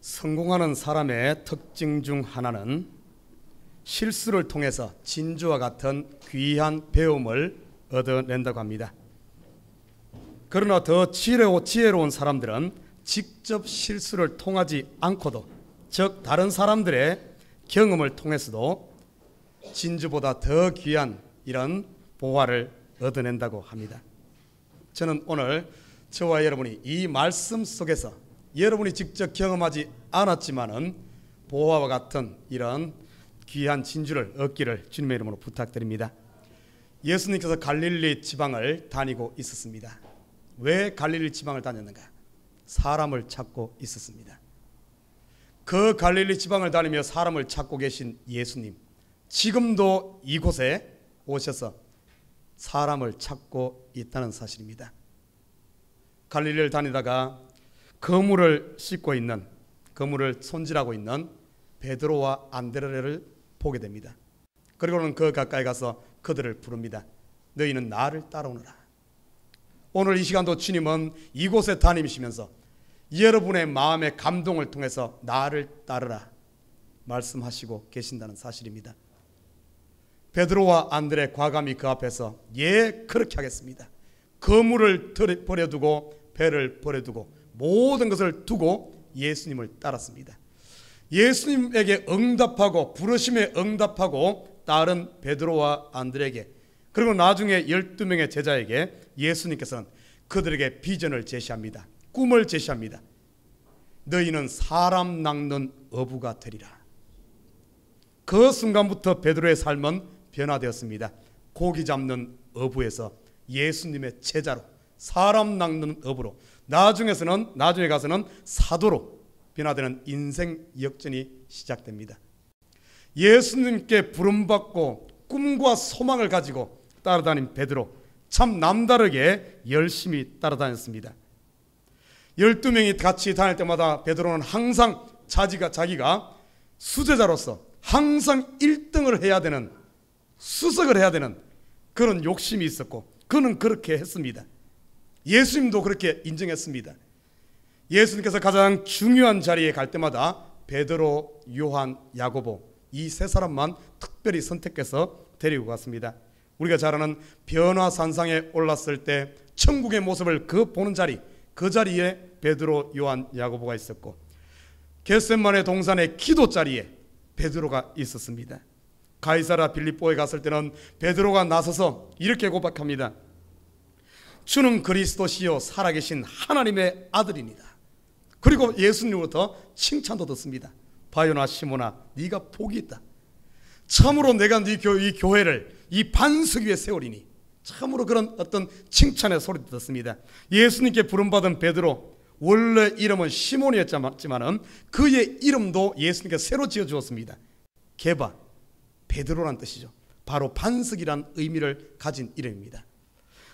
성공하는 사람의 특징 중 하나는 실수를 통해서 진주와 같은 귀한 배움을 얻어낸다고 합니다. 그러나 더 지혜로운 사람들은 직접 실수를 통하지 않고도, 즉 다른 사람들의 경험을 통해서도 진주보다 더 귀한 이런 보화를 얻어낸다고 합니다. 저는 오늘 저와 여러분이 이 말씀 속에서 여러분이 직접 경험하지 않았지만은 보화와 같은 이런 귀한 진주를 얻기를 주님의 이름으로 부탁드립니다. 예수님께서 갈릴리 지방을 다니고 있었습니다. 왜 갈릴리 지방을 다녔는가? 사람을 찾고 있었습니다. 그 갈릴리 지방을 다니며 사람을 찾고 계신 예수님, 지금도 이곳에 오셔서 사람을 찾고 있다는 사실입니다. 갈릴리를 다니다가 그물을 씻고 있는, 그물을 손질하고 있는 베드로와 안드레를 보게 됩니다. 그리고는 그 가까이 가서 그들을 부릅니다. 너희는 나를 따라오너라. 오늘 이 시간도 주님은 이곳에 다니시면서 여러분의 마음의 감동을 통해서 나를 따르라 말씀하시고 계신다는 사실입니다. 베드로와 안드레 과감히 그 앞에서 그렇게 하겠습니다. 그물을 버려두고 배를 버려두고 모든 것을 두고 예수님을 따랐습니다. 예수님에게 응답하고 부르심에 응답하고 따른 베드로와 안드레에게, 그리고 나중에 12명의 제자에게 예수님께서는 그들에게 비전을 제시합니다. 꿈을 제시합니다. 너희는 사람 낚는 어부가 되리라. 그 순간부터 베드로의 삶은 변화되었습니다. 고기 잡는 어부에서 예수님의 제자로, 사람 낚는 어부로, 나중에 가서는 사도로 변화되는 인생 역전이 시작됩니다. 예수님께 부름받고 꿈과 소망을 가지고 따라다닌 베드로, 참 남다르게 열심히 따라다녔습니다. 12명이 같이 다닐 때마다 베드로는 항상 자기가 수제자로서 항상 1등을 해야 되는, 수석을 해야 되는 그런 욕심이 있었고, 그는 그렇게 했습니다. 예수님도 그렇게 인정했습니다. 예수님께서 가장 중요한 자리에 갈 때마다 베드로, 요한, 야고보 이 세 사람만 특별히 선택해서 데리고 갔습니다. 우리가 잘 아는 변화산상에 올랐을 때 천국의 모습을 보는 자리, 그 자리에 베드로, 요한, 야고보가 있었고, 겟세마네 동산의 기도 자리에 베드로가 있었습니다. 가이사랴 빌립보에 갔을 때는 베드로가 나서서 이렇게 고백합니다. 주는 그리스도시요 살아계신 하나님의 아들입니다. 그리고 예수님으로부터 칭찬도 듣습니다. 바요나 시몬아, 네가 복이 있다. 참으로 내가 이 교회를 이 반석 위에 세우리니. 참으로 그런 어떤 칭찬의 소리도 듣습니다. 예수님께 부름받은 베드로, 원래 이름은 시몬이었지만은 그의 이름도 예수님께 새로 지어주었습니다. 게바, 베드로란 뜻이죠. 바로 반석이란 의미를 가진 이름입니다.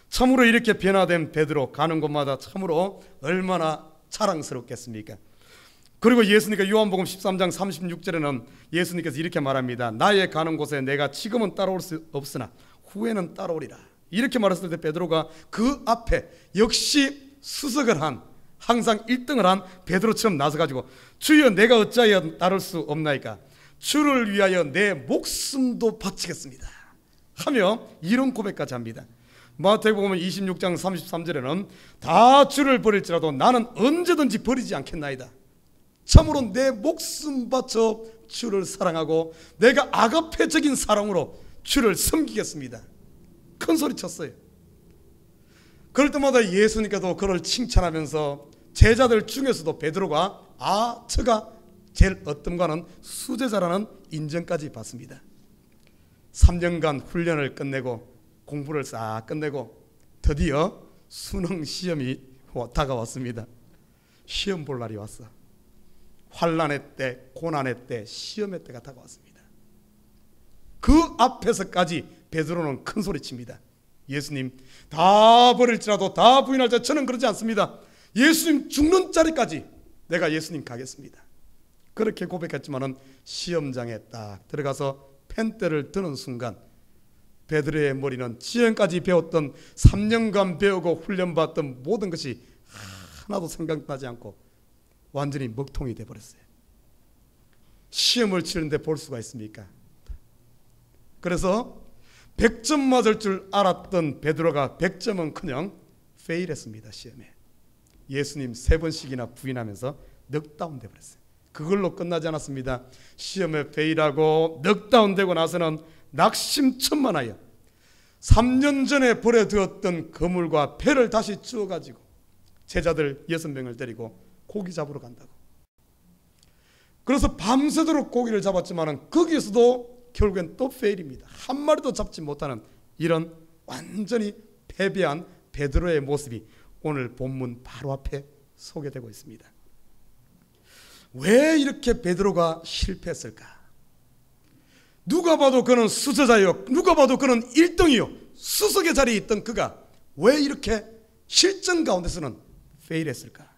참으로 이렇게 변화된 베드로, 가는 곳마다 참으로 얼마나 자랑스럽겠습니까? 그리고 예수님께서 요한복음 13장 36절에는 예수님께서 이렇게 말합니다. 나의 가는 곳에 내가 지금은 따라올 수 없으나 후에는 따라오리라. 이렇게 말했을 때 베드로가 그 앞에 역시 수석을 한, 항상 1등을 한 베드로처럼 나서가지고 주여 내가 어찌하여 따를 수 없나이까? 주를 위하여 내 목숨도 바치겠습니다 하며 이런 고백까지 합니다. 마태복음 26장 33절에는 다 주를 버릴지라도 나는 언제든지 버리지 않겠나이다. 참으로 내 목숨 바쳐 주를 사랑하고 내가 아가페적인 사랑으로 주를 섬기겠습니다. 큰 소리 쳤어요. 그럴 때마다 예수님께도 그를 칭찬하면서 제자들 중에서도 베드로가 저가 제일 어떤가는 수제자라는 인정까지 받습니다. 3년간 훈련을 끝내고 공부를 싹 끝내고 드디어 수능 시험이 다가왔습니다. 시험 볼 날이 왔어. 환난의 때, 고난의 때, 시험의 때가 다가왔습니다. 그 앞에서까지 베드로는 큰 소리칩니다. 예수님, 다 버릴지라도 다 부인할지라도 저는 그러지 않습니다. 예수님 죽는 자리까지 내가 예수님 가겠습니다. 그렇게 고백했지만은 시험장에 딱 들어가서 펜대를 드는 순간 베드로의 머리는 지금까지 배웠던 3년간 배우고 훈련받던 모든 것이 하나도 생각나지 않고 완전히 먹통이 돼버렸어요. 시험을 치는데 볼 수가 있습니까? 그래서 100점 맞을 줄 알았던 베드로가 100점은커녕 페일했습니다. 시험에. 예수님 3번씩이나 부인하면서 넉다운 돼버렸어요. 그걸로 끝나지 않았습니다. 시험에 페일하고 넉다운 되고 나서는 낙심천만하여 3년 전에 버려두었던 그물과 배를 다시 주워가지고 제자들 6명을 데리고 고기 잡으러 간다고. 그래서 밤새도록 고기를 잡았지만 거기에서도 결국엔 또 페일입니다. 한 마리도 잡지 못하는 이런 완전히 패배한 베드로의 모습이 오늘 본문 바로 앞에 소개되고 있습니다. 왜 이렇게 베드로가 실패했을까? 누가 봐도 그는 수저자요, 누가 봐도 그는 1등이요, 수석의 자리에 있던 그가 왜 이렇게 실전 가운데서는 페일했을까?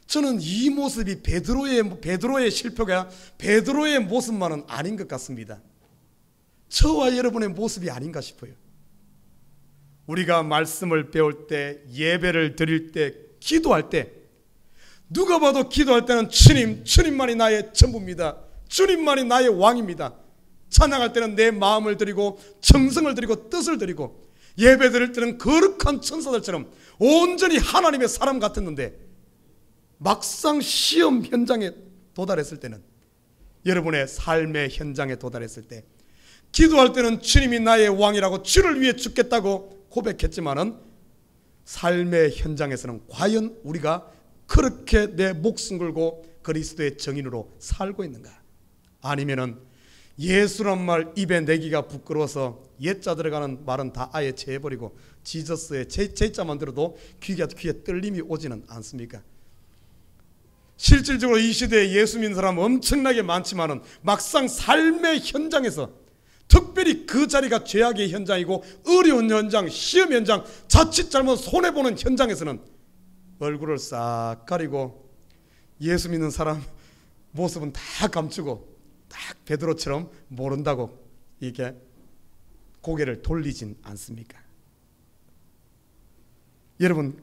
저는 이 모습이 베드로의 실패가 베드로의 모습만은 아닌 것 같습니다. 저와 여러분의 모습이 아닌가 싶어요. 우리가 말씀을 배울 때, 예배를 드릴 때, 기도할 때 누가 봐도 기도할 때는 주님만이 나의 전부입니다. 주님만이 나의 왕입니다. 찬양할 때는 내 마음을 드리고 정성을 드리고 뜻을 드리고, 예배 드릴 때는 거룩한 천사들처럼 온전히 하나님의 사람 같았는데 막상 시험 현장에 도달했을 때는, 여러분의 삶의 현장에 도달했을 때 기도할 때는 주님이 나의 왕이라고 주를 위해 죽겠다고 고백했지만은 삶의 현장에서는 과연 우리가 그렇게 내 목숨 걸고 그리스도의 정인으로 살고 있는가? 아니면은 예수란 말 입에 내기가 부끄러워서 옛자 들어가는 말은 다 아예 제해버리고 지저스의 제자만 들어도 귀에 떨림이 오지는 않습니까? 실질적으로 이 시대에 예수 믿는 사람 엄청나게 많지만은 막상 삶의 현장에서, 특별히 그 자리가 죄악의 현장이고 어려운 현장, 시험 현장, 자칫 잘못 손해보는 현장에서는 얼굴을 싹 가리고 예수 믿는 사람 모습은 다 감추고 딱 베드로처럼 모른다고 이게 고개를 돌리진 않습니까? 여러분,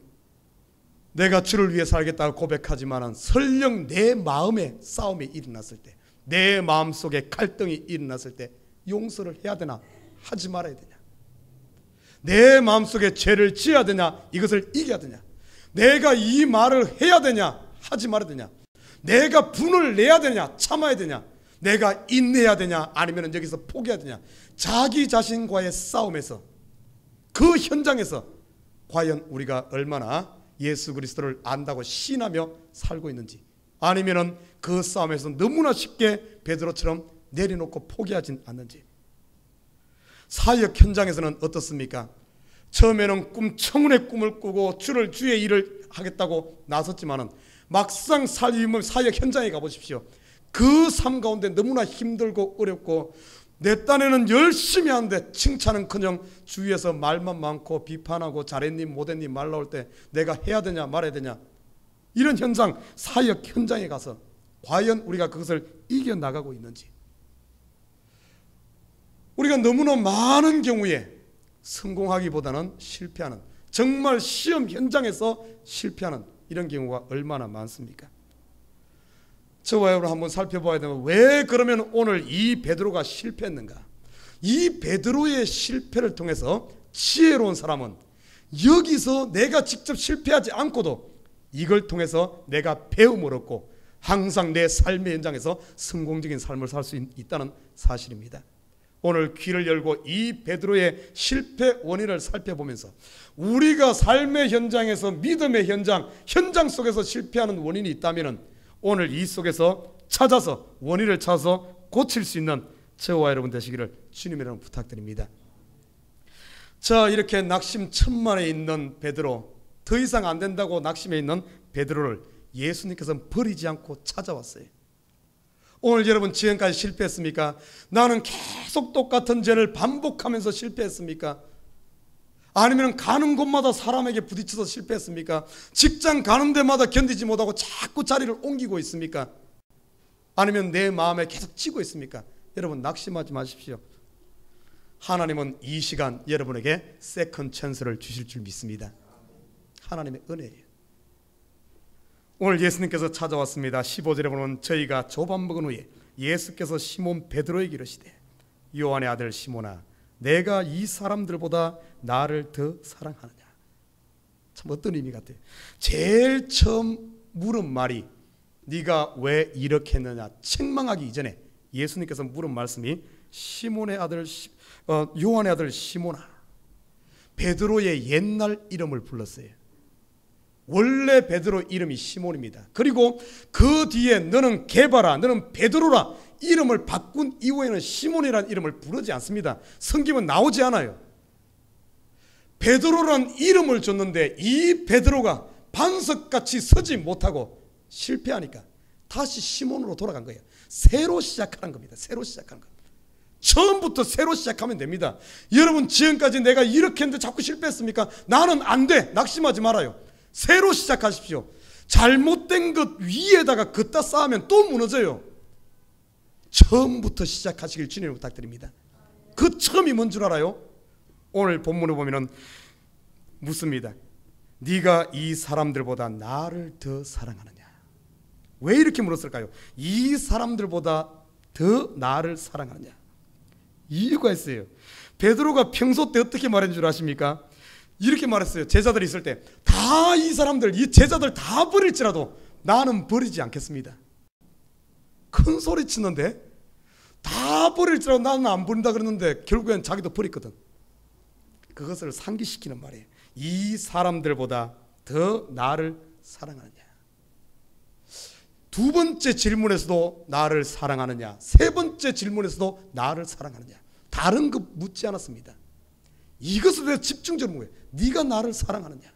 내가 주를 위해 살겠다고 고백하지만 설령 내 마음에 싸움이 일어났을 때, 내 마음속에 갈등이 일어났을 때 용서를 해야 되나 하지 말아야 되냐? 내 마음속에 죄를 지어야 되냐, 이것을 이겨야 되냐? 내가 이 말을 해야 되냐, 하지 말아야 되냐? 내가 분을 내야 되냐, 참아야 되냐? 내가 인내해야 되냐, 아니면 여기서 포기해야 되냐? 자기 자신과의 싸움에서, 그 현장에서 과연 우리가 얼마나 예수 그리스도를 안다고 신하며 살고 있는지, 아니면 그 싸움에서 너무나 쉽게 베드로처럼 내려놓고 포기하진 않는지. 사역 현장에서는 어떻습니까? 처음에는 청운의 꿈을 꾸고 주의 일을 하겠다고 나섰지만은 막상 사역 현장에 가보십시오. 그 삶 가운데 너무나 힘들고 어렵고, 내 딴에는 열심히 하는데 칭찬은커녕 주위에서 말만 많고 비판하고 잘했니 못했니 말 나올 때 내가 해야 되냐 말아야 되냐, 이런 현장, 사역 현장에 가서 과연 우리가 그것을 이겨나가고 있는지. 우리가 너무나 많은 경우에 성공하기보다는 실패하는, 정말 시험 현장에서 실패하는 이런 경우가 얼마나 많습니까? 저와 여러분 한번 살펴봐야 되면, 왜 그러면 오늘 이 베드로가 실패했는가? 이 베드로의 실패를 통해서 지혜로운 사람은 여기서 내가 직접 실패하지 않고도 이걸 통해서 내가 배움을 얻고 항상 내 삶의 현장에서 성공적인 삶을 살 수 있다는 사실입니다. 오늘 귀를 열고 이 베드로의 실패 원인을 살펴보면서 우리가 삶의 현장에서, 믿음의 현장 속에서 실패하는 원인이 있다면 오늘 이 속에서 원인을 찾아서 고칠 수 있는 저와 여러분 되시기를 주님의 이름으로 부탁드립니다. 자, 이렇게 낙심천만에 있는 베드로, 더 이상 안 된다고 낙심해 있는 베드로를 예수님께서는 버리지 않고 찾아왔어요. 오늘 여러분 지금까지 실패했습니까? 나는 계속 똑같은 죄를 반복하면서 실패했습니까? 아니면 가는 곳마다 사람에게 부딪혀서 실패했습니까? 직장 가는 데마다 견디지 못하고 자꾸 자리를 옮기고 있습니까? 아니면 내 마음에 계속 찌고 있습니까? 여러분 낙심하지 마십시오. 하나님은 이 시간 여러분에게 세컨 찬스를 주실 줄 믿습니다. 하나님의 은혜예요. 오늘 예수님께서 찾아왔습니다. 15절에 보면 저희가 조밥 먹은 후에 예수께서 시몬 베드로에게 이르시되 요한의 아들 시몬아 내가 이 사람들보다 나를 더 사랑하느냐. 참 어떤 의미 같아요. 제일 처음 물은 말이 네가 왜 이렇게 했느냐 책망하기 이전에 예수님께서 물은 말씀이 시몬의 아들 요한의 아들 시몬아. 베드로의 옛날 이름을 불렀어요. 원래 베드로 이름이 시몬입니다. 그리고 그 뒤에 너는 게바라 너는 베드로라 이름을 바꾼 이후에는 시몬이라는 이름을 부르지 않습니다. 성경은 나오지 않아요. 베드로란 이름을 줬는데 이 베드로가 반석같이 서지 못하고 실패하니까 다시 시몬으로 돌아간 거예요. 새로 시작하는 겁니다. 새로 시작하는 겁니다. 처음부터 새로 시작하면 됩니다. 여러분 지금까지 내가 이렇게 했는데 자꾸 실패했습니까? 나는 안 돼. 낙심하지 말아요. 새로 시작하십시오. 잘못된 것 위에다가 긋다 쌓으면 또 무너져요. 처음부터 시작하시길 주님을 부탁드립니다. 그 처음이 뭔 줄 알아요? 오늘 본문을 보면은 묻습니다. 네가 이 사람들보다 나를 더 사랑하느냐. 왜 이렇게 물었을까요? 이 사람들보다 더 나를 사랑하느냐. 이유가 있어요. 베드로가 평소 때 어떻게 말한 줄 아십니까? 이렇게 말했어요. 제자들이 있을 때 다 이 사람들 이 제자들 다 버릴지라도 나는 버리지 않겠습니다. 큰 소리 치는데 다 버릴지라도 나는 안 버린다 그러는데 결국엔 자기도 버렸거든. 그것을 상기시키는 말이에요. 이 사람들보다 더 나를 사랑하느냐. 두 번째 질문에서도 나를 사랑하느냐, 세 번째 질문에서도 나를 사랑하느냐. 다른 거 묻지 않았습니다. 이것에 대해 집중적으로 묻어요. 네가 나를 사랑하느냐.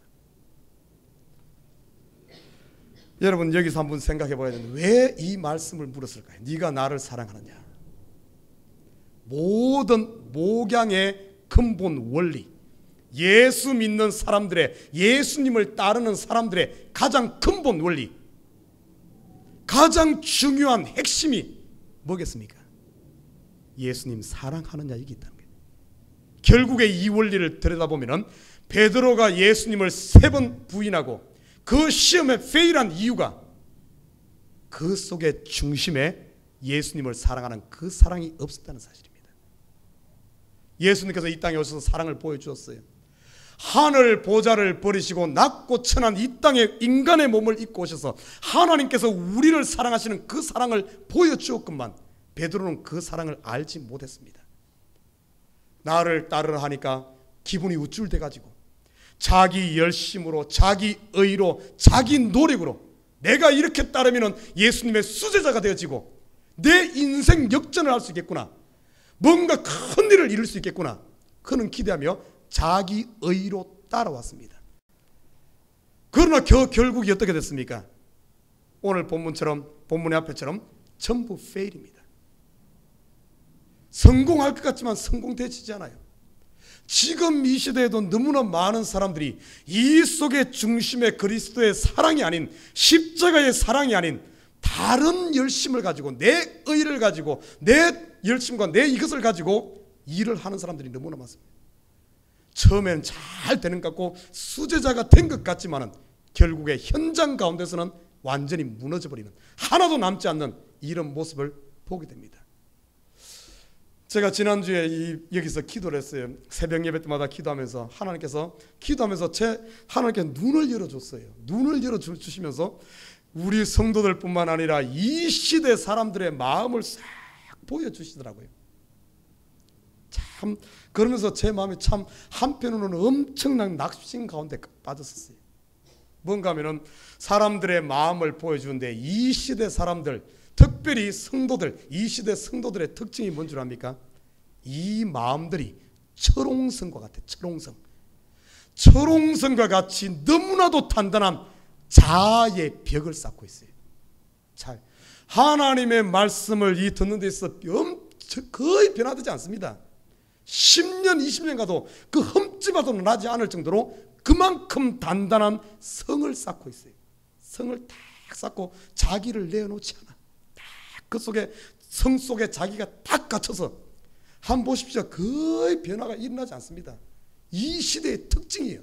여러분 여기서 한번 생각해 봐야 되는데 왜 이 말씀을 물었을까요? 네가 나를 사랑하느냐. 모든 목양의 근본 원리, 예수 믿는 사람들의, 예수님을 따르는 사람들의 가장 근본 원리, 가장 중요한 핵심이 뭐겠습니까? 예수님 사랑하느냐 이게 있다는 거예요. 결국에 이 원리를 들여다보면 베드로가 예수님을 3번 부인하고 그 시험에 페일한 이유가 그 속의 중심에 예수님을 사랑하는 그 사랑이 없었다는 사실입니다. 예수님께서 이 땅에 오셔서 사랑을 보여주었어요. 하늘 보좌를 버리시고 낮고 천한 이 땅에 인간의 몸을 입고 오셔서 하나님께서 우리를 사랑하시는 그 사랑을 보여주었건만 베드로는 그 사랑을 알지 못했습니다. 나를 따르라 하니까 기분이 우쭐대 가지고 자기 열심으로, 자기 의로, 자기 노력으로 내가 이렇게 따르면 예수님의 수제자가 되어지고 내 인생 역전을 할 수 있겠구나, 뭔가 큰 일을 이룰 수 있겠구나, 그는 기대하며 자기 의로 따라왔습니다. 그러나 결국이 어떻게 됐습니까? 오늘 본문의 앞에처럼 전부 페일입니다. 성공할 것 같지만 성공되지 않아요. 지금 이 시대에도 너무나 많은 사람들이 이 속의 중심의 그리스도의 사랑이 아닌, 십자가의 사랑이 아닌 다른 열심을 가지고, 내 의를 가지고, 내 열심과 내 이것을 가지고 일을 하는 사람들이 너무나 많습니다. 처음엔 잘 되는 것 같고 수제자가 된 것 같지만은 결국에 현장 가운데서는 완전히 무너져버리는, 하나도 남지 않는 이런 모습을 보게 됩니다. 제가 지난주에 여기서 기도를 했어요. 새벽 예배 때마다 기도하면서 하나님께서 하나님께 눈을 열어줬어요. 눈을 열어주시면서 우리 성도들뿐만 아니라 이 시대 사람들의 마음을 싹 보여주시더라고요. 참 그러면서 제 마음이 참 한편으로는 엄청난 낙심 가운데 빠졌었어요. 뭔가 하면은 사람들의 마음을 보여주는데 이 시대 사람들, 특별히 성도들, 이 시대 성도들의 특징이 뭔 줄 압니까? 이 마음들이 철옹성과 같아요. 철옹성과 같이 너무나도 단단한 자아의 벽을 쌓고 있어요. 하나님의 말씀을 듣는 데 있어서 거의 변화되지 않습니다. 10년, 20년 가도 그 흠집아도 나지 않을 정도로 그만큼 단단한 성을 쌓고 있어요. 성을 딱 쌓고 자기를 내어놓지 않아. 그 속에, 성 속에 자기가 딱 갇혀서 한번 보십시오. 거의 변화가 일어나지 않습니다. 이 시대의 특징이에요.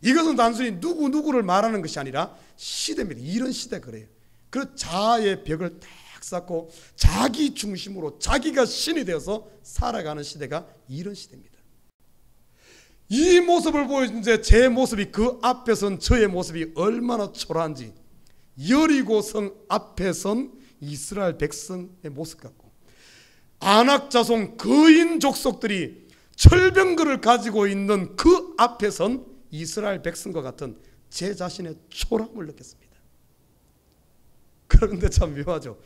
이것은 단순히 누구누구를 말하는 것이 아니라 시대입니다. 이런 시대 그래요. 그 자아의 벽을 딱 쌓고 자기 중심으로 자기가 신이 되어서 살아가는 시대가 이런 시대입니다. 이 모습을 보여준 제 모습이 그 앞에 선 저의 모습이 얼마나 초라한지, 여리고성 앞에 선 이스라엘 백성의 모습 같고, 아낙 자손 거인 족속들이 철병거를 가지고 있는 그 앞에 선 이스라엘 백성과 같은 제 자신의 초라함을 느꼈습니다. 그런데 참 묘하죠.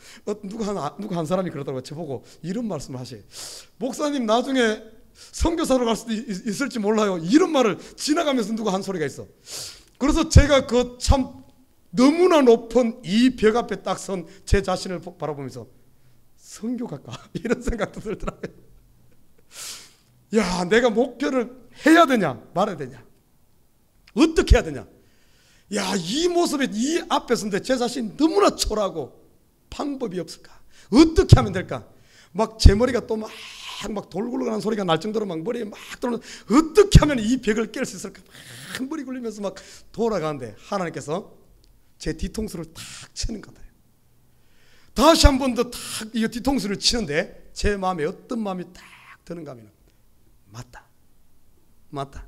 누가 한 사람이 그러더라고요. 저보고 이런 말씀을 하셔요. 목사님 나중에 선교사로 갈 수도 있을지 몰라요. 이런 말을 지나가면서 누가 한 소리가 있어. 그래서 제가 그 참 너무나 높은 이 벽 앞에 딱 선 제 자신을 바라보면서 선교 갈까? 이런 생각도 들더라고요. 야, 내가 목표를 해야 되냐 말아야 되냐, 어떻게 해야 되냐. 야, 이 모습에 이 앞에 선데 제 자신이 너무나 초라하고 방법이 없을까? 어떻게 하면 될까? 막 제 머리가 또 막 돌굴러가는 소리가 날 정도로 막 머리에 막 돌는, 어떻게 하면 이 벽을 깰 수 있을까? 막 머리 굴리면서 막 돌아가는데 하나님께서 제 뒤통수를 탁 치는 것 같아요. 다시 한 번 더 탁 이 뒤통수를 치는데 제 마음에 어떤 마음이 딱 드는가 하면, 맞다.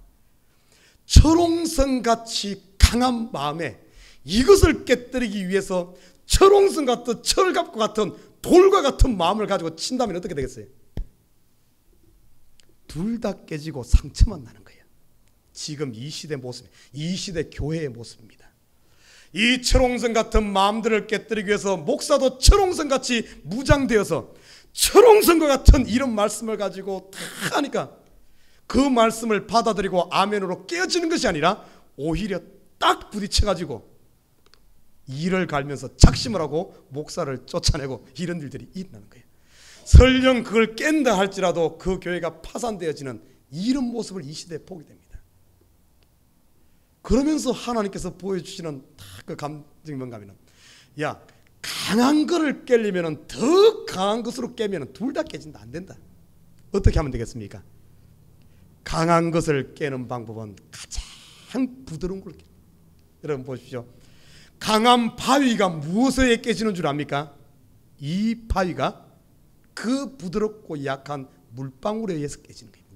철옹성같이 강한 마음에 이것을 깨뜨리기 위해서 철옹성 같은 철갑과 같은 돌과 같은 마음을 가지고 친다면 어떻게 되겠어요? 둘 다 깨지고 상처만 나는 거예요. 지금 이 시대 모습, 이 시대 교회의 모습입니다. 이 철옹성 같은 마음들을 깨뜨리기 위해서 목사도 철옹성같이 무장되어서 철옹성과 같은 이런 말씀을 가지고 다 하니까 그 말씀을 받아들이고 아멘으로 깨어지는 것이 아니라 오히려 딱 부딪혀가지고 이를 갈면서 작심을 하고 목사를 쫓아내고 이런 일들이 일어나는 거예요. 설령 그걸 깬다 할지라도 그 교회가 파산되어지는 이런 모습을 이 시대에 보게 됩니다. 그러면서 하나님께서 보여주시는 그 감정이 뭔가 하면, 야, 강한 거를 깨려면 더 강한 것으로 깨면 둘 다 깨진다. 안 된다. 어떻게 하면 되겠습니까? 강한 것을 깨는 방법은 가장 부드러운 걸 깨는. 여러분 보십시오. 강한 바위가 무엇에 깨지는 줄 압니까? 이 바위가 그 부드럽고 약한 물방울에 의해서 깨지는 거예요.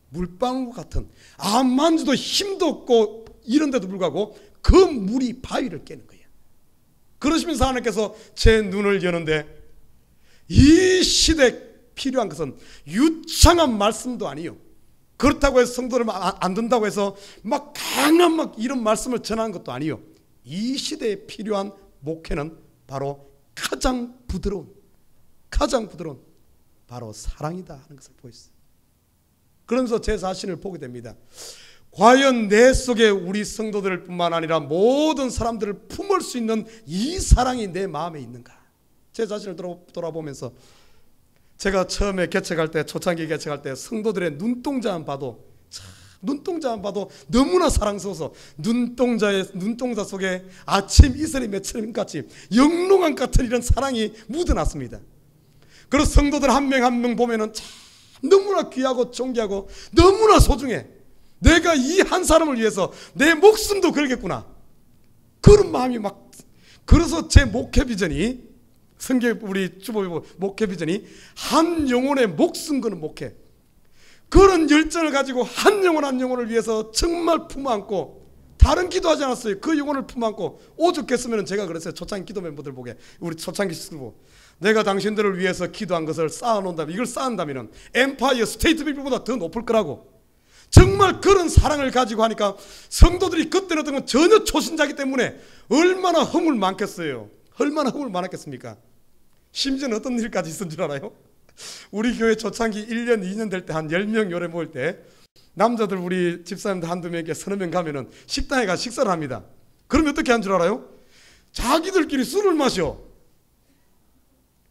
물방울 같은 암만 줘도 힘도 없고 이런데도 불구하고 그 물이 바위를 깨는 거예요. 그러시면서 하나님께서 제 눈을 여는데, 이 시대에 필요한 것은 유창한 말씀도 아니요, 그렇다고 해서 성도를 안 듣는다고 해서 막 강한 막 이런 말씀을 전하는 것도 아니요, 이 시대에 필요한 목회는 바로 가장 부드러운 바로 사랑이다 하는 것을 보였어요. 그러면서 제 자신을 보게 됩니다. 과연 내 속에 우리 성도들 뿐만 아니라 모든 사람들을 품을 수 있는 이 사랑이 내 마음에 있는가? 제 자신을 돌아보면서, 제가 처음에 개척할 때, 초창기 개척할 때 성도들의 눈동자만 봐도 너무나 사랑스러워서 눈동자 속에 아침 이슬이 맺히는 같이 영롱한 같은 이런 사랑이 묻어났습니다. 그래서 성도들 한 명 한 명 보면은 참 너무나 귀하고 존귀하고 너무나 소중해. 내가 이 한 사람을 위해서 내 목숨도 걸겠구나, 그런 마음이 막. 그래서 제 목회 비전이, 우리 주보 목회 비전이 한 영혼의 목숨 거는 목회, 그런 열정을 가지고 한 영혼을 위해서 정말 품어안고, 다른 기도하지 않았어요. 그 영혼을 품어안고 오죽했으면 제가 그랬어요. 초창기 기도 멤버들 보게, 우리 초창기 시스템, 내가 당신들을 위해서 기도한 것을 쌓아놓는다면, 이걸 쌓는다면 엠파이어 스테이트 비밀보다 더 높을 거라고. 정말 그런 사랑을 가지고 하니까 성도들이 그때는 어떤 건 전혀 초신자이기 때문에 얼마나 허물 많겠어요. 얼마나 허물 많았겠습니까? 심지어는 어떤 일까지 있었는 줄 알아요? 우리 교회 초창기 1년 2년 될 때 한 10명 요래 모일 때 남자들 우리 집사님들 한두 명에게 서너 명 가면은 식당에 가서 식사를 합니다. 그러면 어떻게 한 줄 알아요? 자기들끼리 술을 마셔.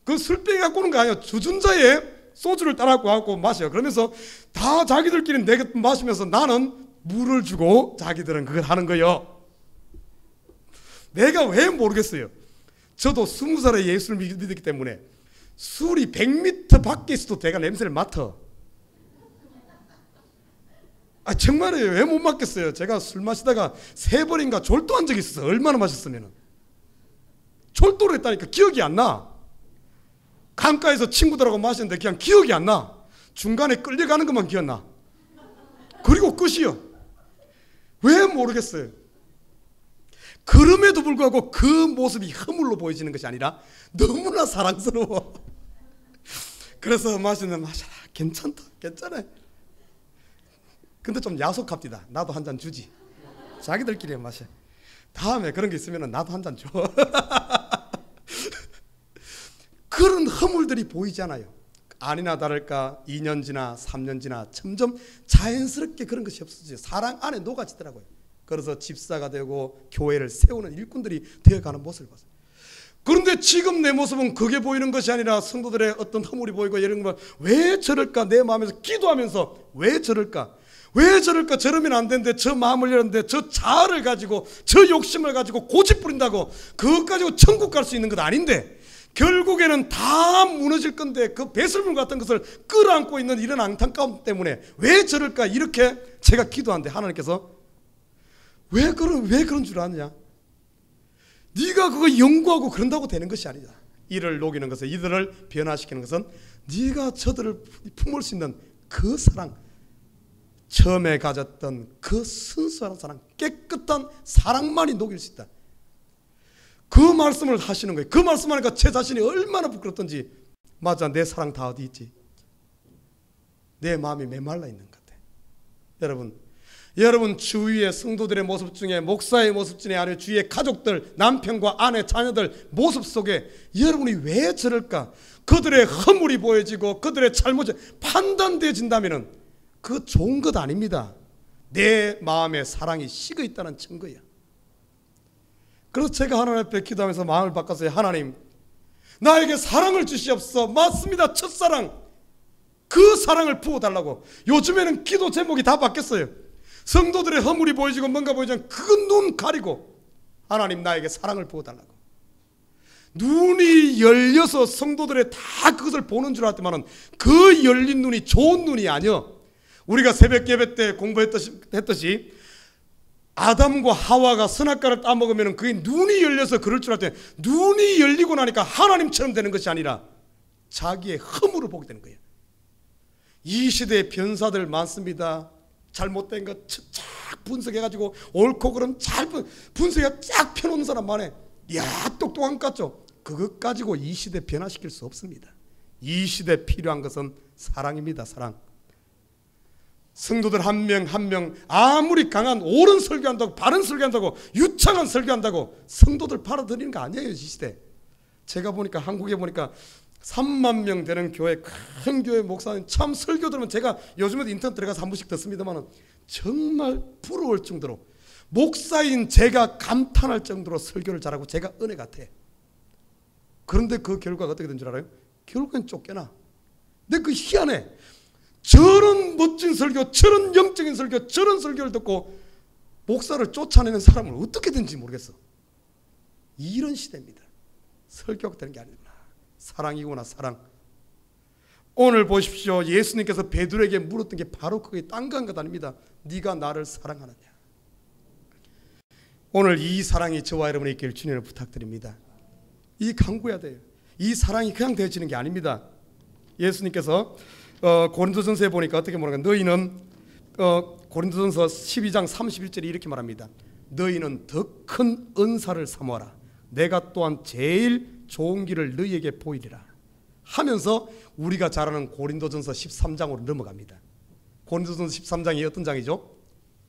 그 술병이 갖고 오는 거 아니에요. 주전자에 소주를 따라갖고 마셔요. 그러면서 다 자기들끼리 내가 마시면서 나는 물을 주고 자기들은 그걸 하는 거예요. 내가 왜 모르겠어요. 저도 20살에 예수를 믿었기 때문에 술이 100m 밖에 있어도 내가 냄새를 맡아. 정말이에요. 왜 못 맡겠어요? 제가 술 마시다가 3번인가 졸도한 적이 있어요. 얼마나 마셨으면. 졸도를 했다니까 기억이 안 나. 강가에서 친구들하고 마셨는데 그냥 기억이 안 나. 중간에 끌려가는 것만 기억나. 그리고 끝이요. 왜 모르겠어요. 그럼에도 불구하고 그 모습이 허물로 보여지는 것이 아니라 너무나 사랑스러워. 그래서 마시는 마셔라. 괜찮다. 괜찮아. 근데 좀 야속합디다. 나도 한 잔 주지. 자기들끼리 마셔. 다음에 그런 게 있으면 나도 한 잔 줘. 그런 허물들이 보이잖아요. 아니나 다를까 2년 지나 3년 지나 점점 자연스럽게 그런 것이 없어져요. 사랑 안에 녹아지더라고요. 그래서 집사가 되고 교회를 세우는 일꾼들이 되어가는 모습을 봤어요. 그런데 지금 내 모습은 그게 보이는 것이 아니라 성도들의 어떤 허물이 보이고 이런 거 왜 저럴까 내 마음에서 기도하면서 왜 저럴까 왜 저럴까 저러면 안 되는데 저 마음을 열었는데 저 자아를 가지고 저 욕심을 가지고 고집 부린다고 그것 가지고 천국 갈 수 있는 것 아닌데 결국에는 다 무너질 건데 그 배설물 같은 것을 끌어안고 있는 이런 안타까움 때문에 왜 저럴까 이렇게 제가 기도하는데 하나님께서 왜 그런 줄 아느냐? 네가 그거 연구하고 그런다고 되는 것이 아니다. 이를 녹이는 것은 이들을 변화시키는 것은 네가 저들을 품을 수 있는 그 사랑, 처음에 가졌던 그 순수한 사랑, 깨끗한 사랑만이 녹일 수 있다. 그 말씀을 하시는 거예요. 그 말씀하니까 제 자신이 얼마나 부끄럽던지. 맞아, 내 사랑 다 어디 있지? 내 마음이 메말라 있는 것 같아. 여러분 주위의 성도들의 모습 중에 목사의 모습 중에 아니면 주위의 가족들, 남편과 아내, 자녀들 모습 속에 여러분이 왜 저럴까? 그들의 허물이 보여지고 그들의 잘못이 판단되어진다면 그거 좋은 것 아닙니다. 내 마음에 사랑이 식어 있다는 증거야. 그래서 제가 하나님 앞에 기도하면서 마음을 바꿨어요. 하나님, 나에게 사랑을 주시옵소서. 맞습니다. 첫사랑. 그 사랑을 부어달라고. 요즘에는 기도 제목이 다 바뀌었어요. 성도들의 허물이 보여지고 뭔가 보이지만 그건 눈 가리고 하나님 나에게 사랑을 부어달라고. 눈이 열려서 성도들의 다 그것을 보는 줄 알았더만은 그 열린 눈이 좋은 눈이 아니여. 우리가 새벽 예배 때 공부했듯이 아담과 하와가 선악과를 따먹으면 그게 눈이 열려서 그럴 줄 알았더니 눈이 열리고 나니까 하나님처럼 되는 것이 아니라 자기의 허물을 보게 되는 거예요. 이 시대에 변사들 많습니다. 잘못된 것 쫙 분석해가지고 옳고 그름 잘 분석해 쫙 펴놓은 사람 많아. 이야, 똑똑한 것 같죠? 그것 가지고 이 시대 변화시킬 수 없습니다. 이 시대에 필요한 것은 사랑입니다. 사랑. 성도들 한 명 한 명 아무리 강한 옳은 설교한다고 바른 설교한다고 유창한 설교한다고 성도들 팔아들이는 거 아니에요. 이 시대. 제가 보니까 한국에 보니까 3만 명 되는 교회, 큰 교회 목사님 참 설교 들으면 제가 요즘에도 인터넷 들어가서 한 번씩 듣습니다만 정말 부러울 정도로 목사인 제가 감탄할 정도로 설교를 잘하고 제가 은혜 같아. 그런데 그 결과가 어떻게 된 줄 알아요? 결국엔 쫓겨나. 근데 그 희한해. 저런 멋진 설교, 저런 영적인 설교, 저런 설교를 듣고 목사를 쫓아내는 사람을 어떻게 된지 모르겠어. 이런 시대입니다. 설교가 되는 게 아니구나. 사랑이구나, 사랑. 오늘 보십시오. 예수님께서 베드로에게 물었던 게 바로 그게 딴 것 아닙니다. 네가 나를 사랑하느냐. 오늘 이 사랑이 저와 여러분의 있기를 주님을 부탁드립니다. 이 강구해야 돼요. 이 사랑이 그냥 되어지는 게 아닙니다. 예수님께서 고린도전서에 보니까 어떻게 말하는가? 너희는 고린도전서 12장 31절에 이렇게 말합니다. 너희는 더 큰 은사를 사모하라. 내가 또한 제일 좋은 길을 너희에게 보이리라 하면서 우리가 잘 아는 고린도전서 13장으로 넘어갑니다. 고린도전서 13장이 어떤 장이죠?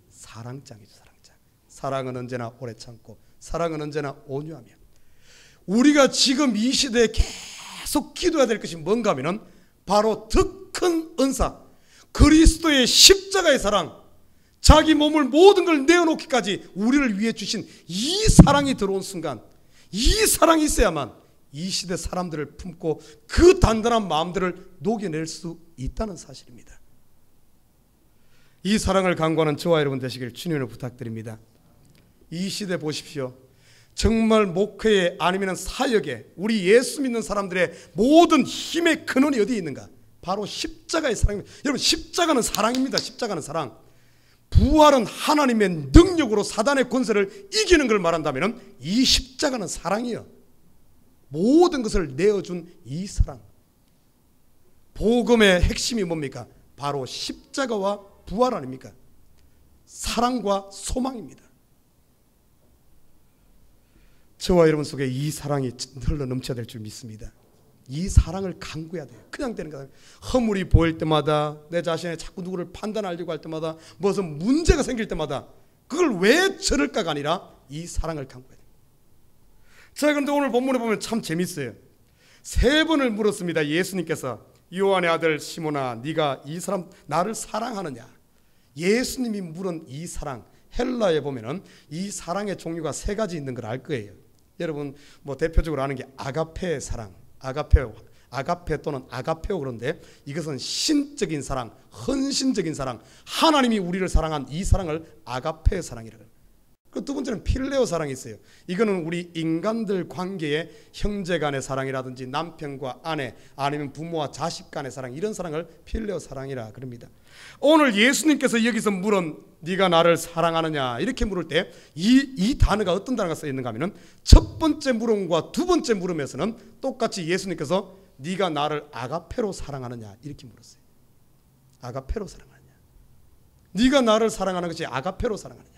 사랑장이죠. 사랑장. 사랑은 언제나 오래 참고 사랑은 언제나 온유하며. 우리가 지금 이 시대에 계속 기도해야 될 것이 뭔가 하면은 바로 더 큰 은사, 그리스도의 십자가의 사랑, 자기 몸을 모든 걸 내어놓기까지 우리를 위해 주신 이 사랑이 들어온 순간, 이 사랑이 있어야만 이 시대 사람들을 품고 그 단단한 마음들을 녹여낼 수 있다는 사실입니다. 이 사랑을 강구하는 저와 여러분 되시길 주님을 부탁드립니다. 이 시대 보십시오. 정말 목회에 아니면 사역에 우리 예수 믿는 사람들의 모든 힘의 근원이 어디에 있는가? 바로 십자가의 사랑입니다. 여러분, 십자가는 사랑입니다. 십자가는 사랑. 부활은 하나님의 능력으로 사단의 권세를 이기는 걸 말한다면 이 십자가는 사랑이요. 모든 것을 내어준 이 사랑. 복음의 핵심이 뭡니까? 바로 십자가와 부활 아닙니까? 사랑과 소망입니다. 저와 여러분 속에 이 사랑이 흘러 넘쳐야 될 줄 믿습니다. 이 사랑을 강구해야 돼요. 그냥 되는 거예요. 허물이 보일 때마다, 내 자신의 자꾸 누구를 판단하려고 할 때마다, 무슨 문제가 생길 때마다 그걸 왜 저럴까가 아니라 이 사랑을 강구해야 돼요. 자, 그런데 오늘 본문에 보면 참 재밌어요. 3번을 물었습니다. 예수님께서 요한의 아들 시몬아, 네가 이 사람 나를 사랑하느냐? 예수님이 물은 이 사랑, 헬라에 보면은 이 사랑의 종류가 3가지 있는 걸 알 거예요. 여러분 뭐 대표적으로 아는 게 아가페의 사랑, 아가페 또는 아가페오. 그런데 이것은 신적인 사랑, 헌신적인 사랑, 하나님이 우리를 사랑한 이 사랑을 아가페 사랑이라고 해요. 그 두 번째는 필레오 사랑이 있어요. 이거는 우리 인간들 관계의 형제 간의 사랑이라든지 남편과 아내, 아니면 부모와 자식 간의 사랑, 이런 사랑을 필레오 사랑이라 그럽니다. 오늘 예수님께서 여기서 물은 네가 나를 사랑하느냐 이렇게 물을 때 이 단어가 어떤 단어가 써 있는가 하면은 첫 번째 물음과 두 번째 물음에서는 똑같이 예수님께서 네가 나를 아가페로 사랑하느냐 이렇게 물었어요. 아가페로 사랑하느냐, 네가 나를 사랑하는 것이 아가페로 사랑하느냐.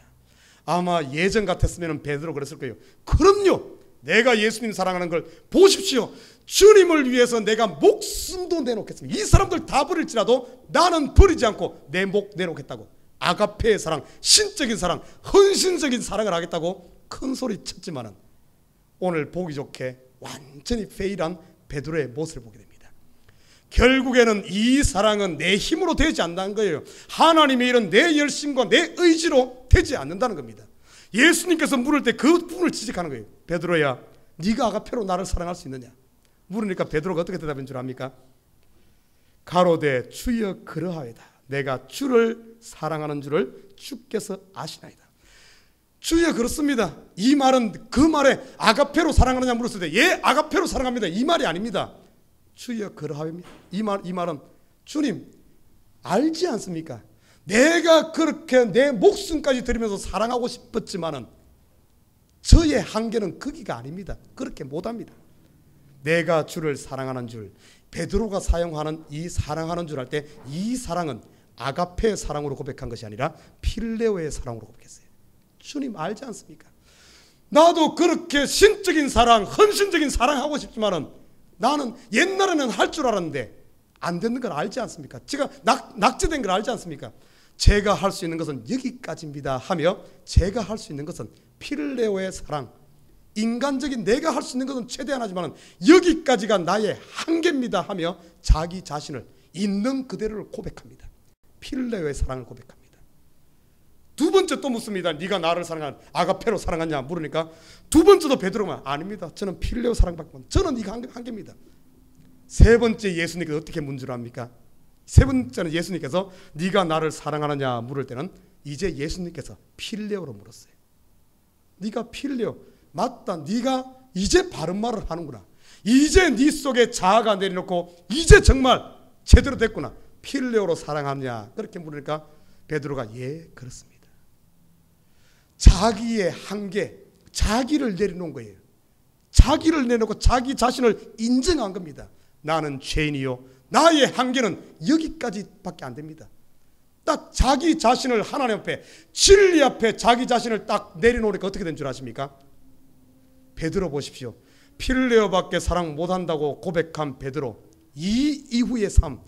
아마 예전 같았으면 베드로 그랬을 거예요. 그럼요, 내가 예수님 사랑하는 걸 보십시오. 주님을 위해서 내가 목숨도 내놓겠습니다. 이 사람들 다 버릴지라도 나는 버리지 않고 내 목 내놓겠다고. 아가페의 사랑, 신적인 사랑, 헌신적인 사랑을 하겠다고 큰 소리 쳤지만은 오늘 보기 좋게 완전히 페일한 베드로의 모습을 보게 됩니다. 결국에는 이 사랑은 내 힘으로 되지 않는다는 거예요. 하나님의 일은 내 열심과 내 의지로 되지 않는다는 겁니다. 예수님께서 물을 때 그 부분을 지적하는 거예요. 베드로야, 네가 아가페로 나를 사랑할 수 있느냐? 물으니까 베드로가 어떻게 대답한 줄 압니까? 가로되 주여 그러하이다. 내가 주를 사랑하는 줄을 주께서 아시나이다. 주여 그렇습니다. 이 말은 그 말에 아가페로 사랑하느냐 물었을 때 예, 아가페로 사랑합니다, 이 말이 아닙니다. 주여 그러하입니다. 이 말은 주님 알지 않습니까? 내가 그렇게 내 목숨까지 드리면서 사랑하고 싶었지만은 저의 한계는 거기가 아닙니다. 그렇게 못합니다. 내가 주를 사랑하는 줄, 베드로가 사용하는 이 사랑하는 줄 할 때 이 사랑은 아가페의 사랑으로 고백한 것이 아니라 필레오의 사랑으로 고백했어요. 주님 알지 않습니까? 나도 그렇게 신적인 사랑, 헌신적인 사랑하고 싶지만은 나는 옛날에는 할 줄 알았는데 안 되는 걸 알지 않습니까? 제가 낙제된 걸 알지 않습니까? 제가 할 수 있는 것은 여기까지입니다 하며 제가 할 수 있는 것은 필레오의 사랑, 인간적인 내가 할 수 있는 것은 최대한 하지만 여기까지가 나의 한계입니다 하며 자기 자신을 있는 그대로를 고백합니다. 필레오의 사랑을 고백합니다. 두 번째 또 묻습니다. 네가 나를 사랑한 아가페로 사랑하냐 물으니까 두 번째도 베드로가 아닙니다. 저는 필레오 사랑밖에 못, 저는 이거 한계입니다. 세 번째 예수님께서 어떻게 문 줄 압니까? 세 번째는 예수님께서 네가 나를 사랑하느냐 물을 때는 이제 예수님께서 필레오로 물었어요. 네가 필레오 맞다, 네가 이제 바른 말을 하는구나, 이제 네 속에 자아가 내려놓고 이제 정말 제대로 됐구나, 필레오로 사랑하느냐 그렇게 물으니까 베드로가 예 그렇습니다. 자기의 한계, 자기를 내려놓은 거예요. 자기를 내놓고 자기 자신을 인정한 겁니다. 나는 죄인이요, 나의 한계는 여기까지밖에 안 됩니다. 딱 자기 자신을 하나님 앞에, 진리 앞에 자기 자신을 딱 내려놓으니까 어떻게 된 줄 아십니까? 베드로 보십시오. 필레오밖에 사랑 못한다고 고백한 베드로, 이 이후의 삶,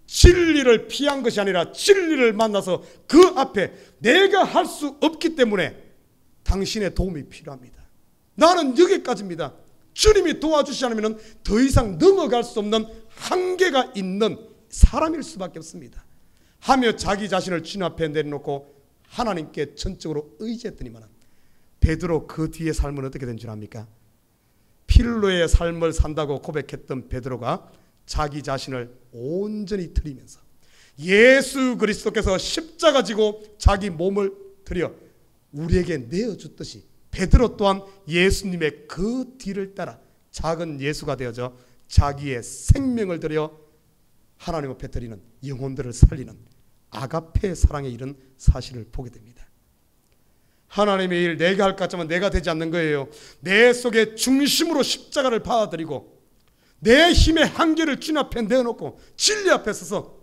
진리를 피한 것이 아니라 진리를 만나서 그 앞에 내가 할 수 없기 때문에 당신의 도움이 필요합니다. 나는 여기까지입니다. 주님이 도와주시지 않으면 더 이상 넘어갈 수 없는 한계가 있는 사람일 수밖에 없습니다 하며 자기 자신을 주님 앞에 내려놓고 하나님께 전적으로 의지했더니만 베드로 그 뒤의 삶은 어떻게 된 줄 압니까? 필로의 삶을 산다고 고백했던 베드로가 자기 자신을 온전히 드리면서 예수 그리스도께서 십자가 지고 자기 몸을 드려 우리에게 내어줬듯이 베드로 또한 예수님의 그 뒤를 따라 작은 예수가 되어져 자기의 생명을 들여 하나님 앞에 드리는, 영혼들을 살리는 아가페 사랑에 이른 사실을 보게 됩니다. 하나님의 일 내가 할 것 같지만 내가 되지 않는 거예요. 내 속에 중심으로 십자가를 받아들이고 내 힘의 한계를 주님 앞에 내어놓고 진리 앞에 서서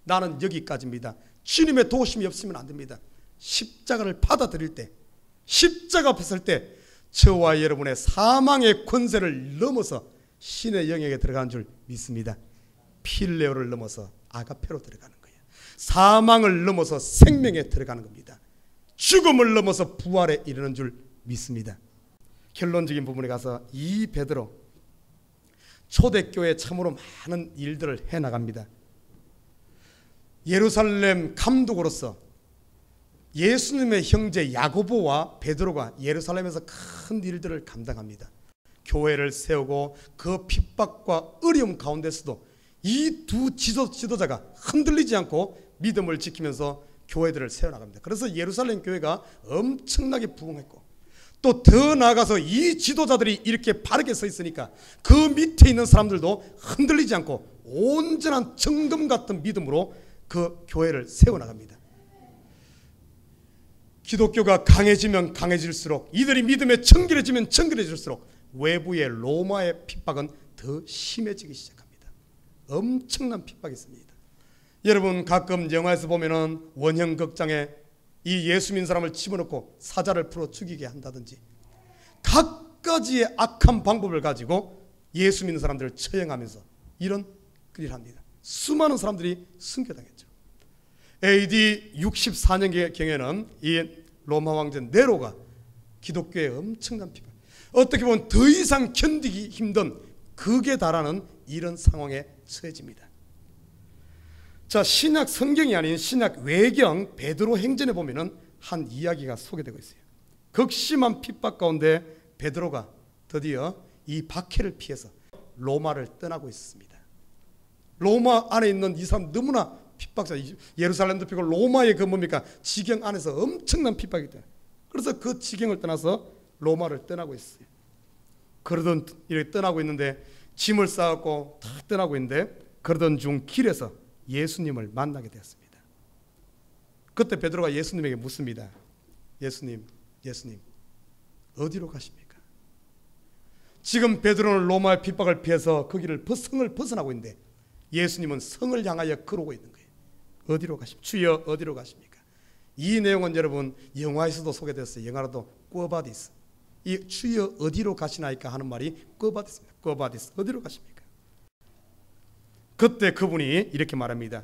나는 여기까지입니다. 주님의 도우심이 없으면 안 됩니다. 십자가를 받아들일 때, 십자가 앞에 설 때 저와 여러분의 사망의 권세를 넘어서 신의 영역에 들어가는 줄 믿습니다. 필레오를 넘어서 아가페로 들어가는 거예요. 사망을 넘어서 생명에 들어가는 겁니다. 죽음을 넘어서 부활에 이르는 줄 믿습니다. 결론적인 부분에 가서 이 베드로 초대교회에 참으로 많은 일들을 해나갑니다. 예루살렘 감독으로서 예수님의 형제 야고보와 베드로가 예루살렘에서 큰 일들을 감당합니다. 교회를 세우고 그 핍박과 어려움 가운데서도 이 두 지도자가 흔들리지 않고 믿음을 지키면서 교회들을 세워나갑니다. 그래서 예루살렘 교회가 엄청나게 부흥했고 또 더 나아가서 이 지도자들이 이렇게 바르게 서 있으니까 그 밑에 있는 사람들도 흔들리지 않고 온전한 정금 같은 믿음으로 그 교회를 세워나갑니다. 기독교가 강해지면 강해질수록 이들이 믿음에 정결해지면 정결해질수록 외부의 로마의 핍박은 더 심해지기 시작합니다. 엄청난 핍박이 있습니다. 여러분 가끔 영화에서 보면은 원형 극장에 이 예수 믿는 사람을 집어넣고 사자를 풀어 죽이게 한다든지 각가지의 악한 방법을 가지고 예수 믿는 사람들을 처형하면서 이런 일을 합니다. 수많은 사람들이 순교당했죠. AD 64년경에는 이 로마 왕제 네로가 기독교에 엄청난 핍박, 어떻게 보면 더 이상 견디기 힘든 극에 달하는 이런 상황에 처해집니다. 자, 신약 성경이 아닌 신약 외경 베드로 행전에 보면은 한 이야기가 소개되고 있어요. 극심한 핍박 가운데 베드로가 드디어 이 박해를 피해서 로마를 떠나고 있습니다. 로마 안에 있는 이 사람 너무나 핍박자, 예루살렘도 피고 로마의 그 뭡니까 지경 안에서 엄청난 핍박이 돼요. 그래서 그 지경을 떠나서 로마를 떠나고 있어요. 그러던 이렇게 떠나고 있는데 짐을 싸갖고 탁 떠나고 있는데 그러던 중 길에서 예수님을 만나게 되었습니다. 그때 베드로가 예수님에게 묻습니다. 예수님 어디로 가십니까? 지금 베드로는 로마의 핍박을 피해서 그 길을 성을 벗어나고 있는데 예수님은 성을 향하여 걸어오고 있는 거예요. 어디로 가십니까? 주여 어디로 가십니까? 이 내용은 여러분 영화에서도 소개됐어요. 영화로도 꿔바디스, 이 주여 어디로 가시나이까 하는 말이 꿔바디스입니다. 꿔바디스 어디로 가십니까? 그때 그분이 이렇게 말합니다.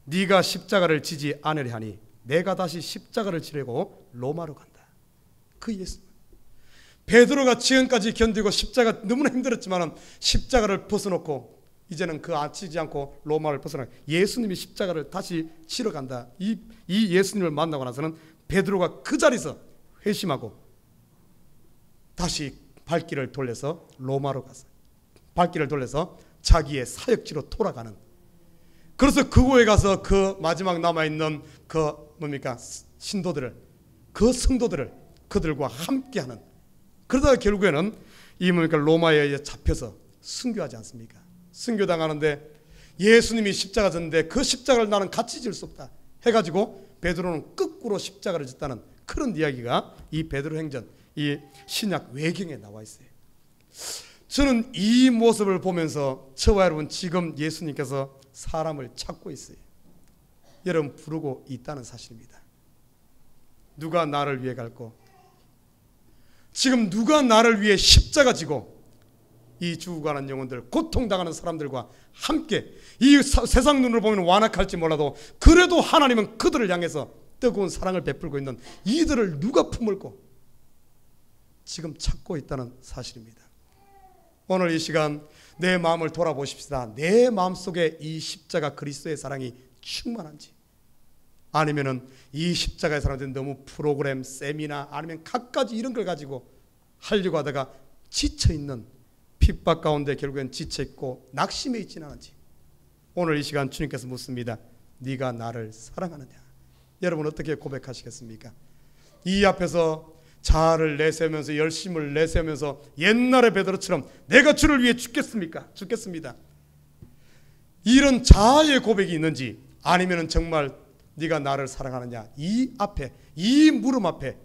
네가 십자가를 지지 않으려 하니 내가 다시 십자가를 지려고 로마로 간다. 그 예수. 베드로가 지금까지 견디고 십자가 너무나 힘들었지만 십자가를 벗어놓고 이제는 그 아치지 않고 로마를 벗어나 예수님이 십자가를 다시 치러 간다. 이 예수님을 만나고 나서는 베드로가 그 자리에서 회심하고 다시 발길을 돌려서 로마로 갔어요. 발길을 돌려서 자기의 사역지로 돌아가는. 그래서 그곳에 가서 그 마지막 남아있는 그 뭡니까 신도들을, 그 성도들을 그들과 함께하는. 그러다가 결국에는 이 뭡니까 로마에 잡혀서 순교하지 않습니까? 순교당하는데 예수님이 십자가 졌는데 그 십자가를 나는 같이 질 수 없다 해가지고 베드로는 거꾸로 십자가를 졌다는 그런 이야기가 이 베드로 행전, 이 신약 외경에 나와 있어요. 저는 이 모습을 보면서 저와 여러분 지금 예수님께서 사람을 찾고 있어요. 여러분 부르고 있다는 사실입니다. 누가 나를 위해 갈고, 지금 누가 나를 위해 십자가 지고 이 죽어가는 영혼들, 고통당하는 사람들과 함께 이 세상 눈으로 보면 완악할지 몰라도 그래도 하나님은 그들을 향해서 뜨거운 사랑을 베풀고 있는 이들을 누가 품을고 지금 찾고 있다는 사실입니다. 오늘 이 시간 내 마음을 돌아보십시다. 내 마음속에 이 십자가 그리스도의 사랑이 충만한지, 아니면은 이 십자가의 사랑들은 너무 프로그램, 세미나 아니면 갖가지 이런 걸 가지고 하려고 하다가 지쳐있는, 핍박 가운데 결국엔 지쳐있고 낙심해 있지는 않은지 오늘 이 시간 주님께서 묻습니다. 네가 나를 사랑하느냐? 여러분 어떻게 고백하시겠습니까? 이 앞에서 자아를 내세우면서 열심을 내세우면서 옛날의 베드로처럼 내가 주를 위해 죽겠습니까? 죽겠습니다. 이런 자아의 고백이 있는지, 아니면 정말 네가 나를 사랑하느냐? 이 앞에, 이 물음 앞에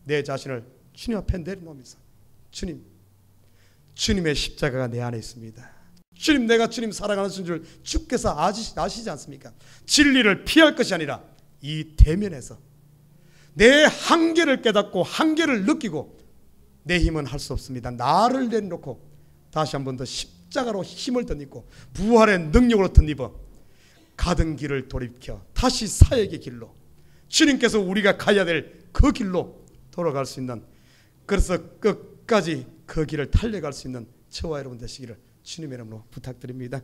내 자신을 주님 앞에 내려놓으면서, 주님, 주님의 십자가가 내 안에 있습니다. 주님, 내가 주님 사랑하는 줄 주께서 아시지 않습니까? 진리를 피할 것이 아니라 이 대면에서 내 한계를 깨닫고 한계를 느끼고, 내 힘은 할 수 없습니다. 나를 내려놓고 다시 한 번 더 십자가로 힘을 덧입고 부활의 능력으로 덧입어 가던 길을 돌이켜 다시 사역의 길로, 주님께서 우리가 가야 될 그 길로 돌아갈 수 있는, 그래서 끝까지 그 길을 달려갈 수 있는 저와 여러분 되시기를 주님의 이름으로 부탁드립니다.